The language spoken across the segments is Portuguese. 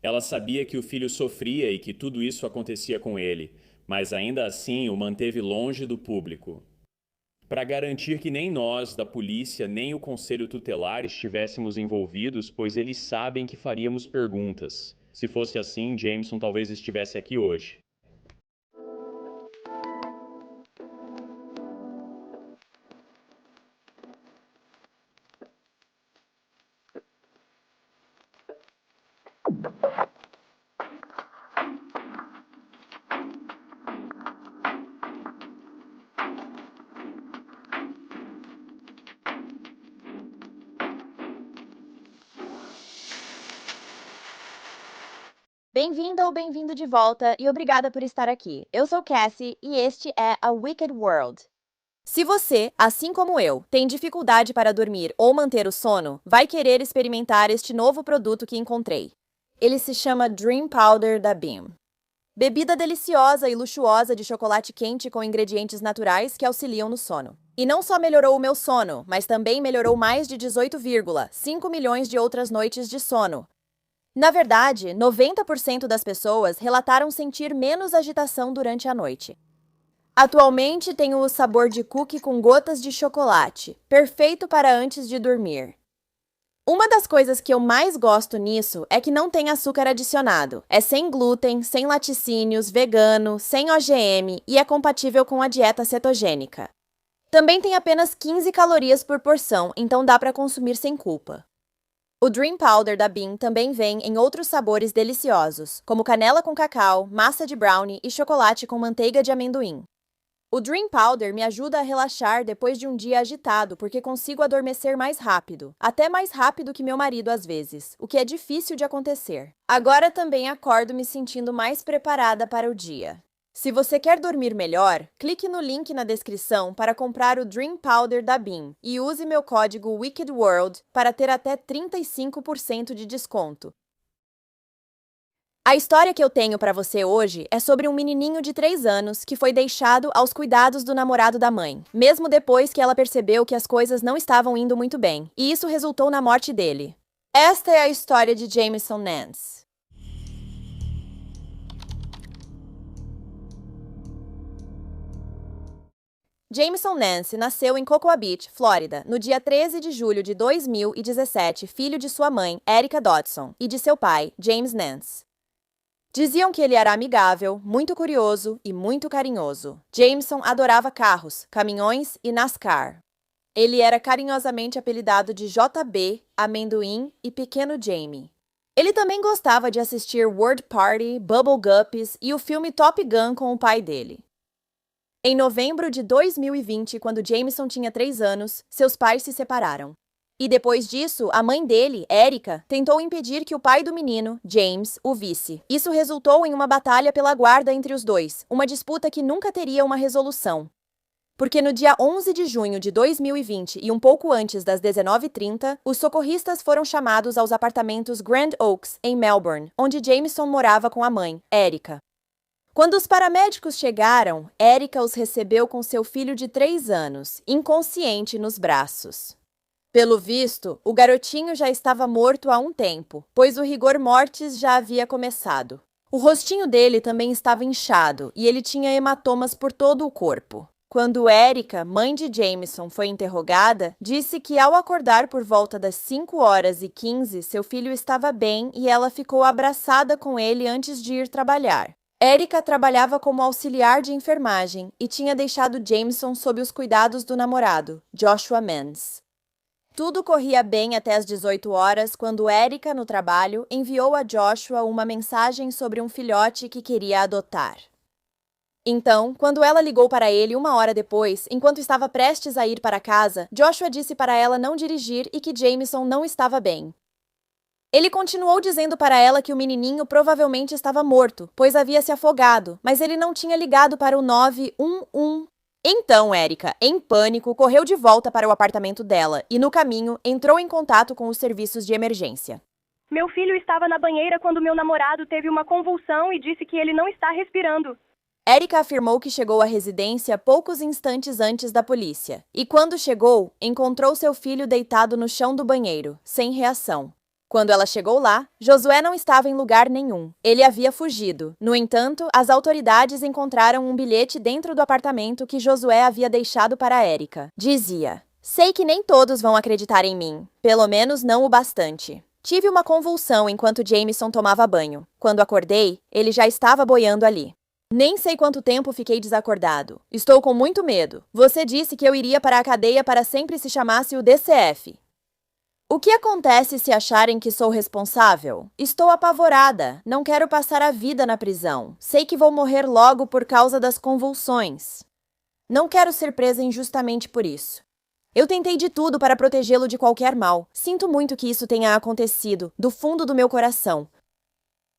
Ela sabia que o filho sofria e que tudo isso acontecia com ele, mas ainda assim o manteve longe do público. Para garantir que nem nós, da polícia, nem o conselho tutelar estivéssemos envolvidos, pois eles sabem que faríamos perguntas. Se fosse assim, Jameson talvez estivesse aqui hoje. Bem-vinda ou bem-vindo de volta e obrigada por estar aqui. Eu sou Cassie e este é A Wicked World. Se você, assim como eu, tem dificuldade para dormir ou manter o sono, vai querer experimentar este novo produto que encontrei. Ele se chama Dream Powder da Beam. Bebida deliciosa e luxuosa de chocolate quente com ingredientes naturais que auxiliam no sono. E não só melhorou o meu sono, mas também melhorou mais de 18,5 milhões de outras noites de sono. Na verdade, 90% das pessoas relataram sentir menos agitação durante a noite. Atualmente tenho o sabor de cookie com gotas de chocolate, perfeito para antes de dormir. Uma das coisas que eu mais gosto nisso é que não tem açúcar adicionado. É sem glúten, sem laticínios, vegano, sem OGM e é compatível com a dieta cetogênica. Também tem apenas 15 calorias por porção, então dá para consumir sem culpa. O Dream Powder da Beam também vem em outros sabores deliciosos, como canela com cacau, massa de brownie e chocolate com manteiga de amendoim. O Dream Powder me ajuda a relaxar depois de um dia agitado porque consigo adormecer mais rápido, até mais rápido que meu marido às vezes, o que é difícil de acontecer. Agora também acordo me sentindo mais preparada para o dia. Se você quer dormir melhor, clique no link na descrição para comprar o Dream Powder da Beam e use meu código WICKEDWORLD para ter até 35% de desconto. A história que eu tenho para você hoje é sobre um menininho de 3 anos que foi deixado aos cuidados do namorado da mãe, mesmo depois que ela percebeu que as coisas não estavam indo muito bem, e isso resultou na morte dele. Esta é a história de Jameson Nance. Jameson Nance nasceu em Cocoa Beach, Flórida, no dia 13 de julho de 2017, filho de sua mãe, Erica Dodson, e de seu pai, James Nance. Diziam que ele era amigável, muito curioso e muito carinhoso. Jameson adorava carros, caminhões e NASCAR. Ele era carinhosamente apelidado de JB, Amendoim e Pequeno Jamie. Ele também gostava de assistir World Party, Bubble Guppies e o filme Top Gun com o pai dele. Em novembro de 2020, quando Jameson tinha 3 anos, seus pais se separaram. E depois disso, a mãe dele, Erica, tentou impedir que o pai do menino, James, o visse. Isso resultou em uma batalha pela guarda entre os dois, uma disputa que nunca teria uma resolução. Porque no dia 11 de junho de 2020 e um pouco antes das 19h30, os socorristas foram chamados aos apartamentos Grand Oaks, em Melbourne, onde Jameson morava com a mãe, Erica. Quando os paramédicos chegaram, Erica os recebeu com seu filho de 3 anos, inconsciente nos braços. Pelo visto, o garotinho já estava morto há um tempo, pois o rigor mortis já havia começado. O rostinho dele também estava inchado e ele tinha hematomas por todo o corpo. Quando Erica, mãe de Jameson, foi interrogada, disse que ao acordar por volta das 5h15, seu filho estava bem e ela ficou abraçada com ele antes de ir trabalhar. Erica trabalhava como auxiliar de enfermagem e tinha deixado Jameson sob os cuidados do namorado, Joshua Mans. Tudo corria bem até as 18 horas, quando Erica, no trabalho, enviou a Joshua uma mensagem sobre um filhote que queria adotar. Então, quando ela ligou para ele 1 hora depois, enquanto estava prestes a ir para casa, Joshua disse para ela não dirigir e que Jameson não estava bem. Ele continuou dizendo para ela que o menininho provavelmente estava morto, pois havia se afogado, mas ele não tinha ligado para o 911. Então, Erica, em pânico, correu de volta para o apartamento dela e, no caminho, entrou em contato com os serviços de emergência. Meu filho estava na banheira quando meu namorado teve uma convulsão e disse que ele não está respirando. Erica afirmou que chegou à residência poucos instantes antes da polícia, e quando chegou, encontrou seu filho deitado no chão do banheiro, sem reação. Quando ela chegou lá, Josué não estava em lugar nenhum. Ele havia fugido. No entanto, as autoridades encontraram um bilhete dentro do apartamento que Josué havia deixado para Erica. Dizia: "Sei que nem todos vão acreditar em mim, pelo menos não o bastante. Tive uma convulsão enquanto Jameson tomava banho. Quando acordei, ele já estava boiando ali. Nem sei quanto tempo fiquei desacordado. Estou com muito medo. Você disse que eu iria para a cadeia para sempre se chamasse o DCF. O que acontece se acharem que sou responsável? Estou apavorada. Não quero passar a vida na prisão. Sei que vou morrer logo por causa das convulsões. Não quero ser presa injustamente por isso. Eu tentei de tudo para protegê-lo de qualquer mal. Sinto muito que isso tenha acontecido, do fundo do meu coração.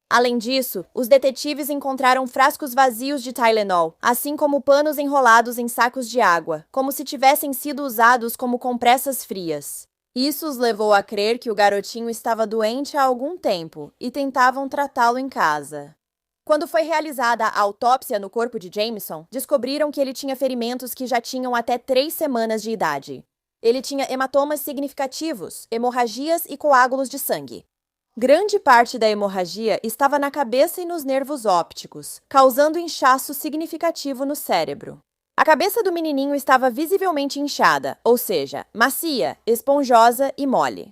Além disso, os detetives encontraram frascos vazios de Tylenol, assim como panos enrolados em sacos de água, como se tivessem sido usados como compressas frias. Isso os levou a crer que o garotinho estava doente há algum tempo e tentavam tratá-lo em casa. Quando foi realizada a autópsia no corpo de Jameson, descobriram que ele tinha ferimentos que já tinham até 3 semanas de idade. Ele tinha hematomas significativos, hemorragias e coágulos de sangue. Grande parte da hemorragia estava na cabeça e nos nervos ópticos, causando inchaço significativo no cérebro. A cabeça do menininho estava visivelmente inchada, ou seja, macia, esponjosa e mole.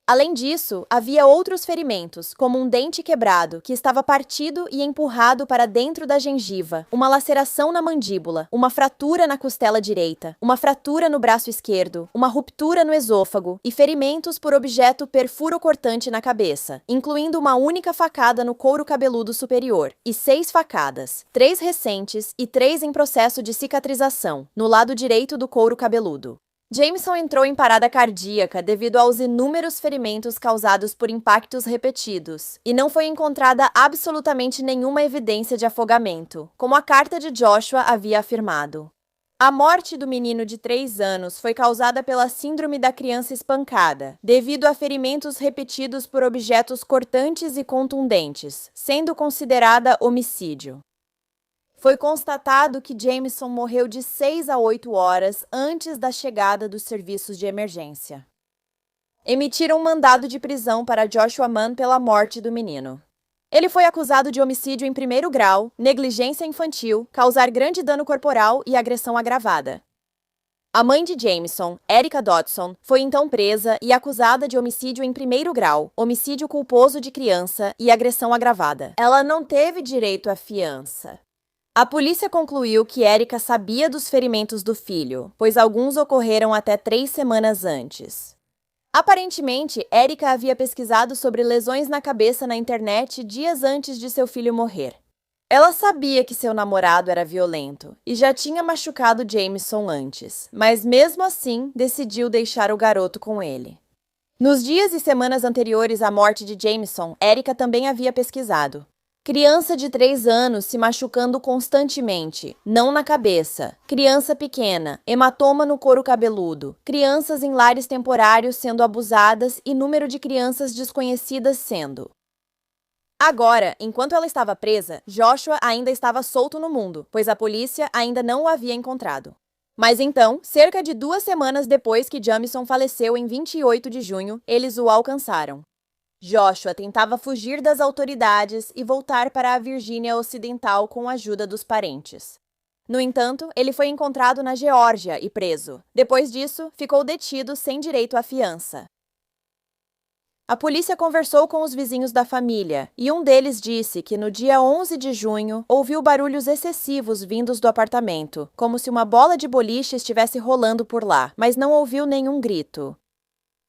Além disso, havia outros ferimentos, como um dente quebrado, que estava partido e empurrado para dentro da gengiva, uma laceração na mandíbula, uma fratura na costela direita, uma fratura no braço esquerdo, uma ruptura no esôfago e ferimentos por objeto perfuro-cortante na cabeça, incluindo uma única facada no couro cabeludo superior, e 6 facadas, 3 recentes e 3 em processo de cicatrização, no lado direito do couro cabeludo. Jameson entrou em parada cardíaca devido aos inúmeros ferimentos causados por impactos repetidos, e não foi encontrada absolutamente nenhuma evidência de afogamento, como a carta de Joshua havia afirmado. A morte do menino de 3 anos foi causada pela síndrome da criança espancada, devido a ferimentos repetidos por objetos cortantes e contundentes, sendo considerada homicídio. Foi constatado que Jameson morreu de 6 a 8 horas antes da chegada dos serviços de emergência. Emitiram um mandado de prisão para Joshua Mann pela morte do menino. Ele foi acusado de homicídio em primeiro grau, negligência infantil, causar grande dano corporal e agressão agravada. A mãe de Jameson, Erica Dodson, foi então presa e acusada de homicídio em primeiro grau, homicídio culposo de criança e agressão agravada. Ela não teve direito à fiança. A polícia concluiu que Erica sabia dos ferimentos do filho, pois alguns ocorreram até 3 semanas antes. Aparentemente, Erica havia pesquisado sobre lesões na cabeça na internet dias antes de seu filho morrer. Ela sabia que seu namorado era violento e já tinha machucado Jameson antes, mas mesmo assim decidiu deixar o garoto com ele. Nos dias e semanas anteriores à morte de Jameson, Erica também havia pesquisado. Criança de 3 anos se machucando constantemente, não na cabeça. Criança pequena, hematoma no couro cabeludo. Crianças em lares temporários sendo abusadas e número de crianças desconhecidas sendo. Agora, enquanto ela estava presa, Joshua ainda estava solto no mundo, pois a polícia ainda não o havia encontrado. Mas então, cerca de 2 semanas depois que Jameson faleceu em 28 de junho, eles o alcançaram. Joshua tentava fugir das autoridades e voltar para a Virgínia Ocidental com a ajuda dos parentes. No entanto, ele foi encontrado na Geórgia e preso. Depois disso, ficou detido sem direito à fiança. A polícia conversou com os vizinhos da família, e um deles disse que no dia 11 de junho ouviu barulhos excessivos vindos do apartamento, como se uma bola de boliche estivesse rolando por lá, mas não ouviu nenhum grito.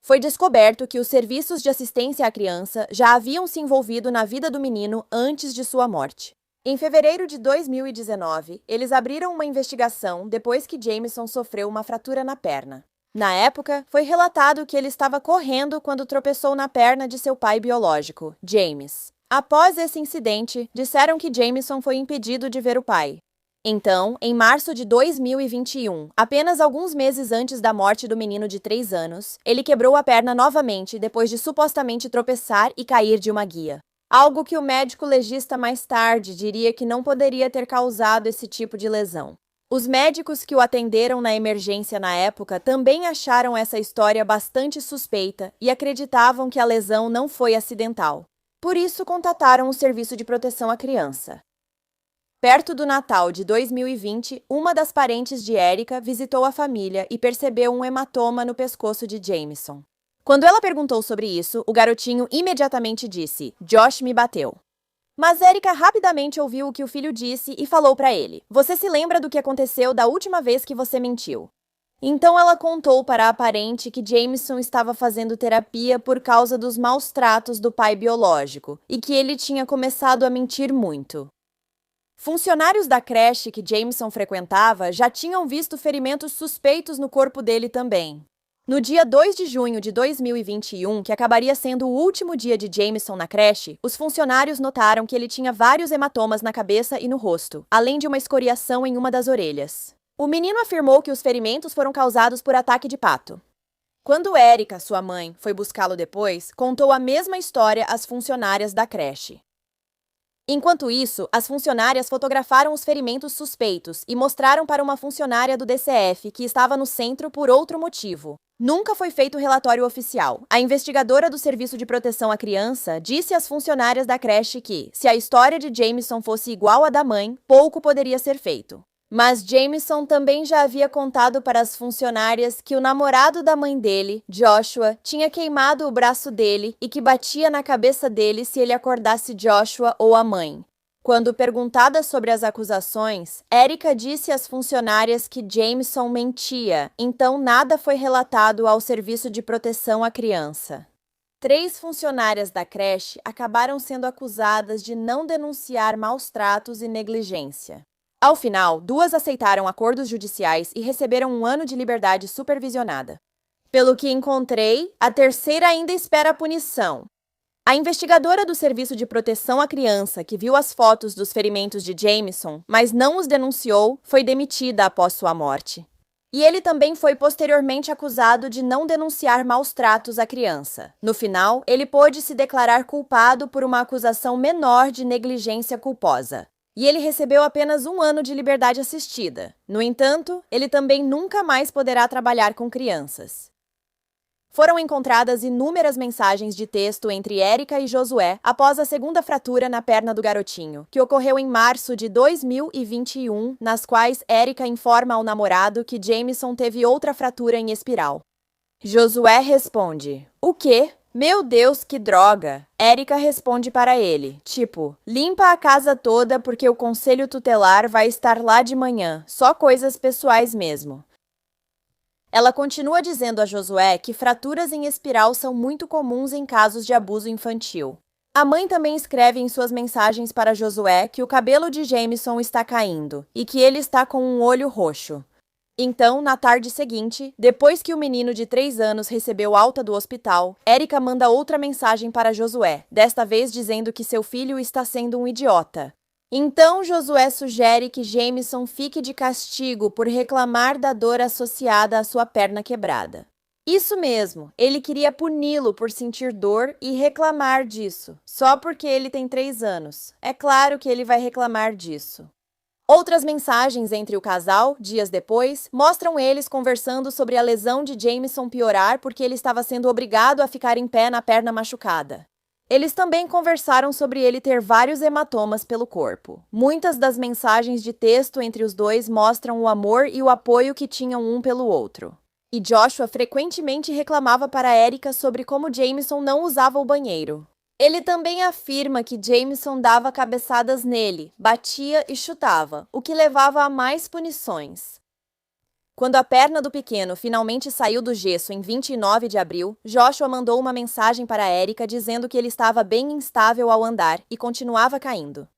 Foi descoberto que os serviços de assistência à criança já haviam se envolvido na vida do menino antes de sua morte. Em fevereiro de 2019, eles abriram uma investigação depois que Jameson sofreu uma fratura na perna. Na época, foi relatado que ele estava correndo quando tropeçou na perna de seu pai biológico, James. Após esse incidente, disseram que Jameson foi impedido de ver o pai. Então, em março de 2021, apenas alguns meses antes da morte do menino de 3 anos, ele quebrou a perna novamente depois de supostamente tropeçar e cair de uma guia. Algo que o médico legista mais tarde diria que não poderia ter causado esse tipo de lesão. Os médicos que o atenderam na emergência na época também acharam essa história bastante suspeita e acreditavam que a lesão não foi acidental. Por isso, contataram o Serviço de Proteção à Criança. Perto do Natal de 2020, uma das parentes de Erica visitou a família e percebeu um hematoma no pescoço de Jameson. Quando ela perguntou sobre isso, o garotinho imediatamente disse: "Josh me bateu." Mas Erica rapidamente ouviu o que o filho disse e falou para ele: "Você se lembra do que aconteceu da última vez que você mentiu?" Então ela contou para a parente que Jameson estava fazendo terapia por causa dos maus tratos do pai biológico e que ele tinha começado a mentir muito. Funcionários da creche que Jameson frequentava já tinham visto ferimentos suspeitos no corpo dele também. No dia 2 de junho de 2021, que acabaria sendo o último dia de Jameson na creche, os funcionários notaram que ele tinha vários hematomas na cabeça e no rosto, além de uma escoriação em uma das orelhas. O menino afirmou que os ferimentos foram causados por ataque de pato. Quando Erica, sua mãe, foi buscá-lo depois, contou a mesma história às funcionárias da creche. Enquanto isso, as funcionárias fotografaram os ferimentos suspeitos e mostraram para uma funcionária do DCF que estava no centro por outro motivo. Nunca foi feito relatório oficial. A investigadora do Serviço de Proteção à Criança disse às funcionárias da creche que, se a história de Jameson fosse igual à da mãe, pouco poderia ser feito. Mas Jameson também já havia contado para as funcionárias que o namorado da mãe dele, Joshua, tinha queimado o braço dele e que batia na cabeça dele se ele acordasse Joshua ou a mãe. Quando perguntada sobre as acusações, Erica disse às funcionárias que Jameson mentia, então nada foi relatado ao Serviço de Proteção à Criança. 3 funcionárias da creche acabaram sendo acusadas de não denunciar maus tratos e negligência. Ao final, 2 aceitaram acordos judiciais e receberam 1 ano de liberdade supervisionada. Pelo que encontrei, a 3ª ainda espera a punição. A investigadora do Serviço de Proteção à Criança, que viu as fotos dos ferimentos de Jameson, mas não os denunciou, foi demitida após sua morte. E ele também foi posteriormente acusado de não denunciar maus tratos à criança. No final, ele pôde se declarar culpado por uma acusação menor de negligência culposa. E ele recebeu apenas 1 ano de liberdade assistida. No entanto, ele também nunca mais poderá trabalhar com crianças. Foram encontradas inúmeras mensagens de texto entre Erica e Josué após a 2ª fratura na perna do garotinho, que ocorreu em março de 2021, nas quais Erica informa ao namorado que Jameson teve outra fratura em espiral. Josué responde: "O quê? Meu Deus, que droga!" Erica responde para ele, tipo, "Limpa a casa toda porque o conselho tutelar vai estar lá de manhã, só coisas pessoais mesmo." Ela continua dizendo a Josué que fraturas em espiral são muito comuns em casos de abuso infantil. A mãe também escreve em suas mensagens para Josué que o cabelo de Jameson está caindo e que ele está com um olho roxo. Então, na tarde seguinte, depois que o menino de 3 anos recebeu alta do hospital, Erica manda outra mensagem para Josué, desta vez dizendo que seu filho está sendo um idiota. Então, Josué sugere que Jameson fique de castigo por reclamar da dor associada à sua perna quebrada. Isso mesmo, ele queria puni-lo por sentir dor e reclamar disso, só porque ele tem 3 anos. É claro que ele vai reclamar disso. Outras mensagens entre o casal, dias depois, mostram eles conversando sobre a lesão de Jameson piorar porque ele estava sendo obrigado a ficar em pé na perna machucada. Eles também conversaram sobre ele ter vários hematomas pelo corpo. Muitas das mensagens de texto entre os dois mostram o amor e o apoio que tinham um pelo outro. E Joshua frequentemente reclamava para Erica sobre como Jameson não usava o banheiro. Ele também afirma que Jameson dava cabeçadas nele, batia e chutava, o que levava a mais punições. Quando a perna do pequeno finalmente saiu do gesso em 29 de abril, Joshua mandou uma mensagem para Erica dizendo que ele estava bem instável ao andar e continuava caindo.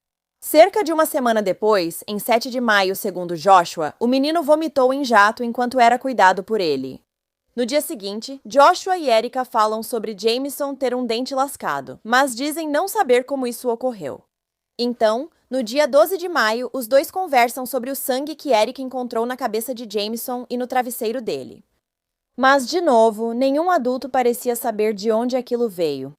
Cerca de uma semana depois, em 7 de maio, segundo Joshua, o menino vomitou em jato enquanto era cuidado por ele. No dia seguinte, Joshua e Erica falam sobre Jameson ter um dente lascado, mas dizem não saber como isso ocorreu. Então, no dia 12 de maio, os dois conversam sobre o sangue que Erica encontrou na cabeça de Jameson e no travesseiro dele. Mas, de novo, nenhum adulto parecia saber de onde aquilo veio.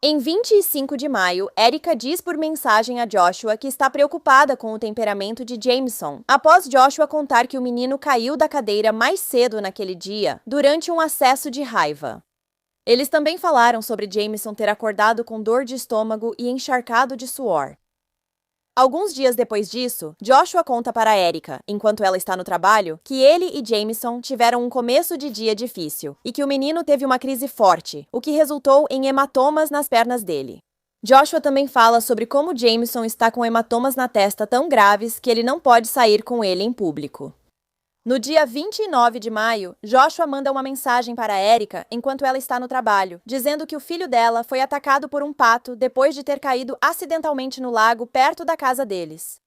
Em 25 de maio, Erica diz por mensagem a Joshua que está preocupada com o temperamento de Jameson, após Joshua contar que o menino caiu da cadeira mais cedo naquele dia, durante um acesso de raiva. Eles também falaram sobre Jameson ter acordado com dor de estômago e encharcado de suor. Alguns dias depois disso, Joshua conta para Erica, enquanto ela está no trabalho, que ele e Jameson tiveram um começo de dia difícil e que o menino teve uma crise forte, o que resultou em hematomas nas pernas dele. Joshua também fala sobre como Jameson está com hematomas na testa tão graves que ele não pode sair com ele em público. No dia 29 de maio, Joshua manda uma mensagem para Erica enquanto ela está no trabalho, dizendo que o filho dela foi atacado por um pato depois de ter caído acidentalmente no lago perto da casa deles.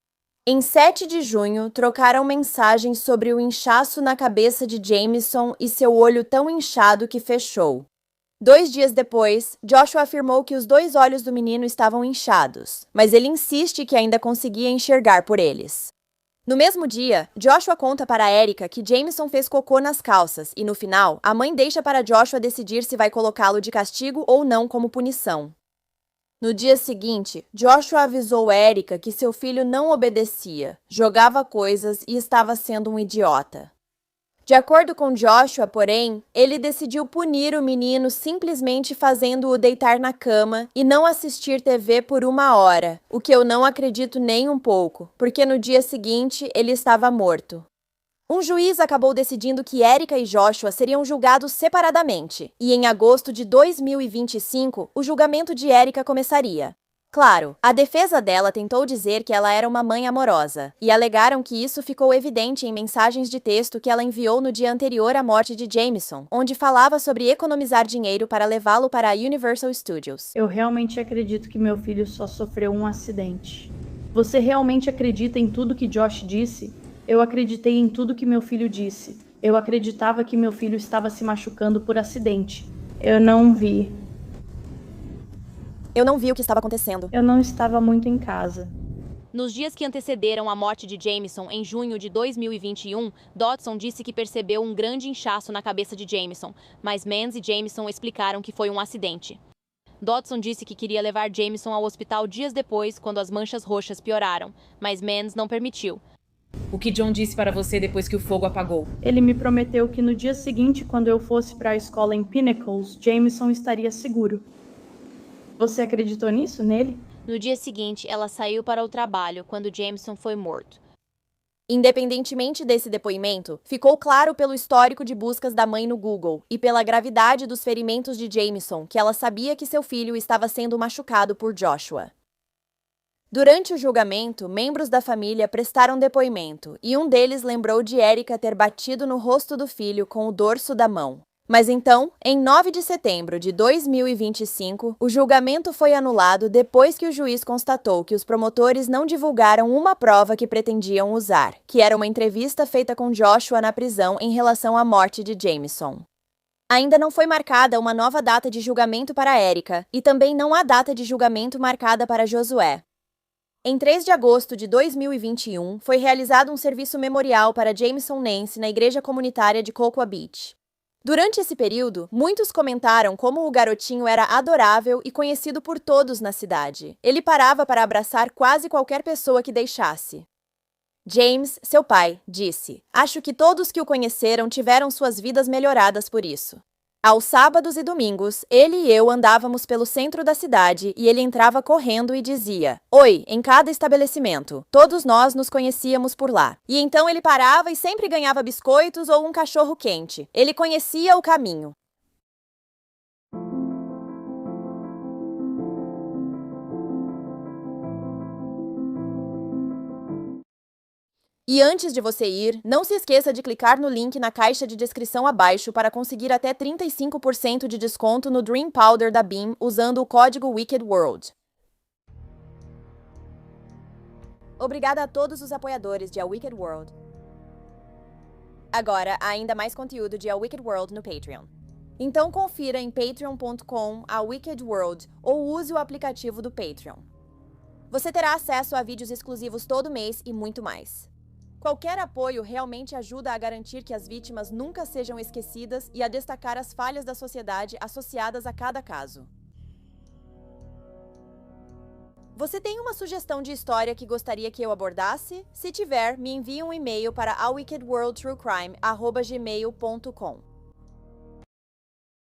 Em 7 de junho, trocaram mensagens sobre o inchaço na cabeça de Jameson e seu olho tão inchado que fechou. 2 dias depois, Joshua afirmou que os 2 olhos do menino estavam inchados, mas ele insiste que ainda conseguia enxergar por eles. No mesmo dia, Joshua conta para Erica que Jameson fez cocô nas calças e, no final, a mãe deixa para Joshua decidir se vai colocá-lo de castigo ou não como punição. No dia seguinte, Joshua avisou Erica que seu filho não obedecia, jogava coisas e estava sendo um idiota. De acordo com Joshua, porém, ele decidiu punir o menino simplesmente fazendo-o deitar na cama e não assistir TV por 1 hora, o que eu não acredito nem um pouco, porque no dia seguinte ele estava morto. Um juiz acabou decidindo que Erica e Joshua seriam julgados separadamente, e em agosto de 2025, o julgamento de Erica começaria. Claro, a defesa dela tentou dizer que ela era uma mãe amorosa, e alegaram que isso ficou evidente em mensagens de texto que ela enviou no dia anterior à morte de Jameson, onde falava sobre economizar dinheiro para levá-lo para a Universal Studios. Eu realmente acredito que meu filho só sofreu um acidente. Você realmente acredita em tudo que Josh disse? Eu acreditei em tudo que meu filho disse. Eu acreditava que meu filho estava se machucando por acidente. Eu não vi o que estava acontecendo. Eu não estava muito em casa. Nos dias que antecederam a morte de Jameson, em junho de 2021, Dodson disse que percebeu um grande inchaço na cabeça de Jameson, mas Mans e Jameson explicaram que foi um acidente. Dodson disse que queria levar Jameson ao hospital dias depois, quando as manchas roxas pioraram, mas Mans não permitiu. O que John disse para você depois que o fogo apagou? Ele me prometeu que no dia seguinte, quando eu fosse para a escola em Pinnacles, Jameson estaria seguro. Você acreditou nisso, nele? No dia seguinte, ela saiu para o trabalho quando Jameson foi morto. Independentemente desse depoimento, ficou claro pelo histórico de buscas da mãe no Google e pela gravidade dos ferimentos de Jameson que ela sabia que seu filho estava sendo machucado por Joshua. Durante o julgamento, membros da família prestaram depoimento e um deles lembrou de Erica ter batido no rosto do filho com o dorso da mão. Mas então, em 9 de setembro de 2025, o julgamento foi anulado depois que o juiz constatou que os promotores não divulgaram uma prova que pretendiam usar, que era uma entrevista feita com Joshua na prisão em relação à morte de Jameson. Ainda não foi marcada uma nova data de julgamento para Erica, e também não há data de julgamento marcada para Josué. Em 3 de agosto de 2021, foi realizado um serviço memorial para Jameson Nance na igreja comunitária de Cocoa Beach. Durante esse período, muitos comentaram como o garotinho era adorável e conhecido por todos na cidade. Ele parava para abraçar quase qualquer pessoa que deixasse. James, seu pai, disse: "Acho que todos que o conheceram tiveram suas vidas melhoradas por isso." Aos sábados e domingos, ele e eu andávamos pelo centro da cidade e ele entrava correndo e dizia: "Oi", em cada estabelecimento. Todos nós nos conhecíamos por lá. E então ele parava e sempre ganhava biscoitos ou um cachorro quente. Ele conhecia o caminho. E antes de você ir, não se esqueça de clicar no link na caixa de descrição abaixo para conseguir até 35% de desconto no Dream Powder da Beam usando o código WICKEDWORLD. Obrigada a todos os apoiadores de A Wicked World. Agora, há ainda mais conteúdo de A Wicked World no Patreon. Então confira em patreon.com/awickedworld ou use o aplicativo do Patreon. Você terá acesso a vídeos exclusivos todo mês e muito mais. Qualquer apoio realmente ajuda a garantir que as vítimas nunca sejam esquecidas e a destacar as falhas da sociedade associadas a cada caso. Você tem uma sugestão de história que gostaria que eu abordasse? Se tiver, me envie um e-mail para awickedworldtruecrime@gmail.com.